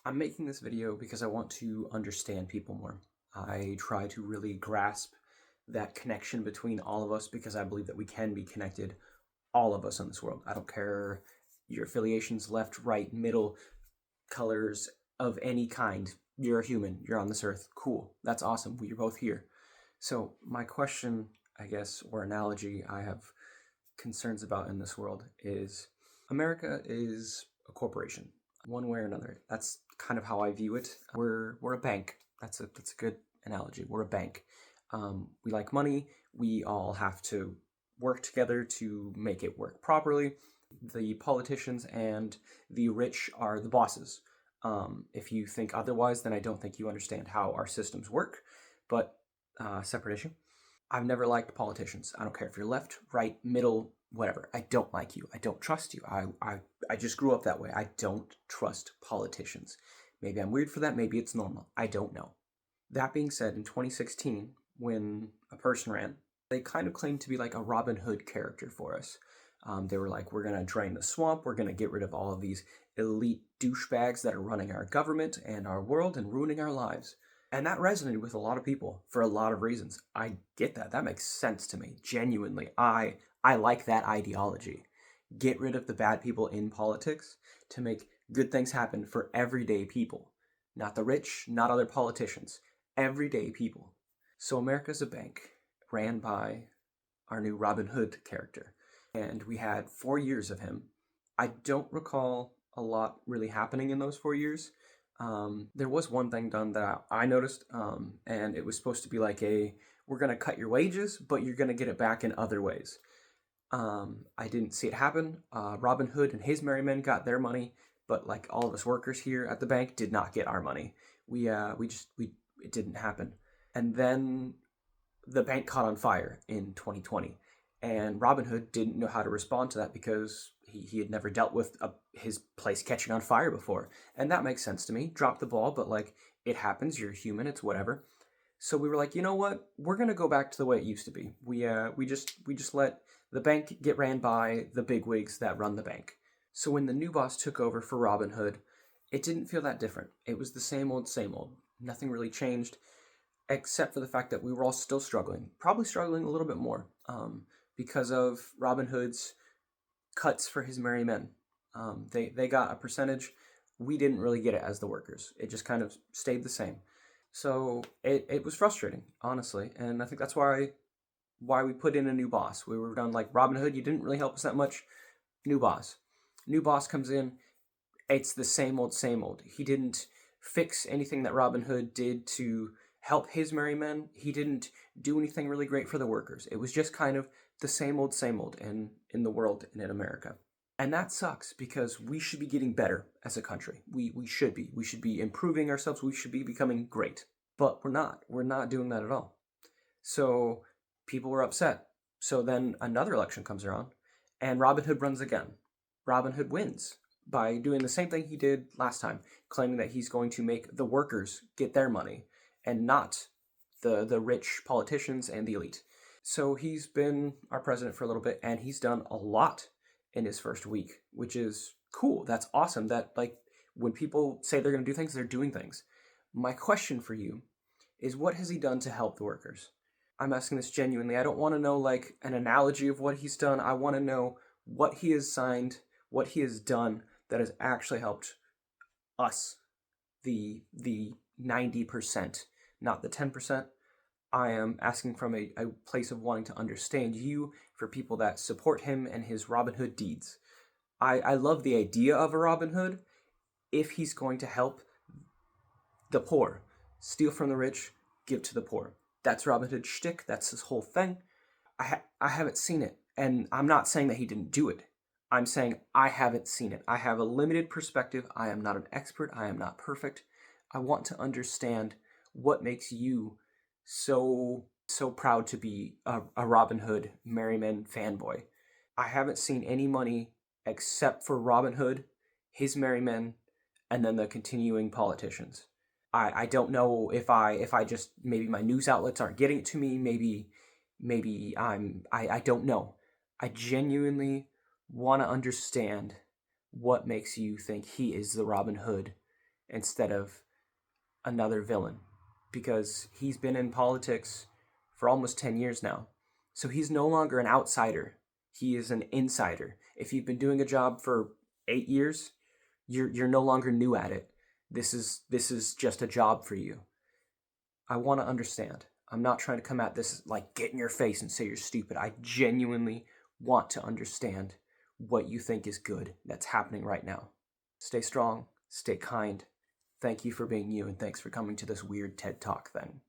I'm making this video because I want to understand people more. I try to really grasp that connection between all of us because I believe that we can be connected, all of us in this world. I don't care your affiliations, left, right, middle, colors of any kind. You're a human, you're on this earth. Cool, that's awesome. We're both here. So, my question, I guess, or analogy I have concerns about in this world is America is a corporation, one way or another. That's kind of how I view it. We're a bank. That's a good analogy. We're a bank. We like money. We all have to work together to make it work properly. The politicians and the rich are the bosses. If you think otherwise, then I don't think you understand how our systems work. But separate issue. I've never liked politicians. I don't care if you're left, right, middle, whatever. I don't like you. I don't trust you. I just grew up that way. I don't trust politicians. Maybe I'm weird for that. Maybe it's normal. I don't know. That being said, in 2016, when a person ran, they kind of claimed to be like a Robin Hood character for us. They were like, we're going to drain the swamp. We're going to get rid of all of these elite douchebags that are running our government and our world and ruining our lives. And that resonated with a lot of people for a lot of reasons. I get that. That makes sense to me. Genuinely. I like that ideology. Get rid of the bad people in politics to make good things happen for everyday people. Not the rich, not other politicians. Everyday people. So America's a bank ran by our new Robin Hood character. And we had 4 years of him. I don't recall a lot really happening in those 4 years. There was one thing done that I noticed, and it was supposed to be like we're going to cut your wages, but you're going to get it back in other ways. I didn't see it happen. Robin Hood and his merry men got their money, but like all of us workers here at the bank did not get our money. It didn't happen. And then the bank caught on fire in 2020, and Robin Hood didn't know how to respond to that because he had never dealt with his place catching on fire before. And that makes sense to me. Drop the ball, but like, it happens. You're human. It's whatever. So we were like, you know what? We're going to go back to the way it used to be. We just let the bank get ran by the bigwigs that run the bank. So when the new boss took over for Robin Hood, it didn't feel that different. It was the same old, same old. Nothing really changed, except for the fact that we were all still struggling. Probably struggling a little bit more because of Robin Hood's cuts for his merry men. They got a percentage. We didn't really get it as the workers. It just kind of stayed the same. So it was frustrating, honestly. And I think that's why we put in a new boss. We were done like, Robin Hood, you didn't really help us that much. New boss. New boss comes in. It's the same old, same old. He didn't fix anything that Robin Hood did to help his merry men. He didn't do anything really great for the workers. It was just kind of the same old in the world and in America. And that sucks because we should be getting better as a country. We should be. We should be improving ourselves. We should be becoming great. But we're not. We're not doing that at all. So people were upset. So then another election comes around and Robin Hood runs again. Robin Hood wins by doing the same thing he did last time, claiming that he's going to make the workers get their money and not the rich politicians and the elite. So he's been our president for a little bit, and he's done a lot in his first week, which is cool. That's awesome. That, like, when people say they're going to do things, they're doing things. My question for you is, what has he done to help the workers? I'm asking this genuinely. I don't want to know, like, an analogy of what he's done. I want to know what he has signed, what he has done that has actually helped us, the 90%, not the 10%. I am asking from a place of wanting to understand you for people that support him and his Robin Hood deeds. I love the idea of a Robin Hood if he's going to help the poor. Steal from the rich, give to the poor. That's Robin Hood's shtick. That's his whole thing. I haven't seen it. And I'm not saying that he didn't do it. I'm saying I haven't seen it. I have a limited perspective. I am not an expert. I am not perfect. I want to understand what makes you so proud to be a Robin Hood Merryman fanboy. I haven't seen any money except for Robin Hood, his merry men, and then the continuing politicians. I don't know if I just, maybe my news outlets aren't getting it to me. Maybe I don't know. I genuinely want to understand what makes you think he is the Robin Hood instead of another villain, because he's been in politics for almost 10 years now. So he's no longer an outsider. He is an insider. If you've been doing a job for 8 years, you're no longer new at it. This is just a job for you. I want to understand. I'm not trying to come at this like get in your face and say you're stupid. I genuinely want to understand what you think is good that's happening right now. Stay strong, stay kind. Thank you for being you, and thanks for coming to this weird TED Talk thing.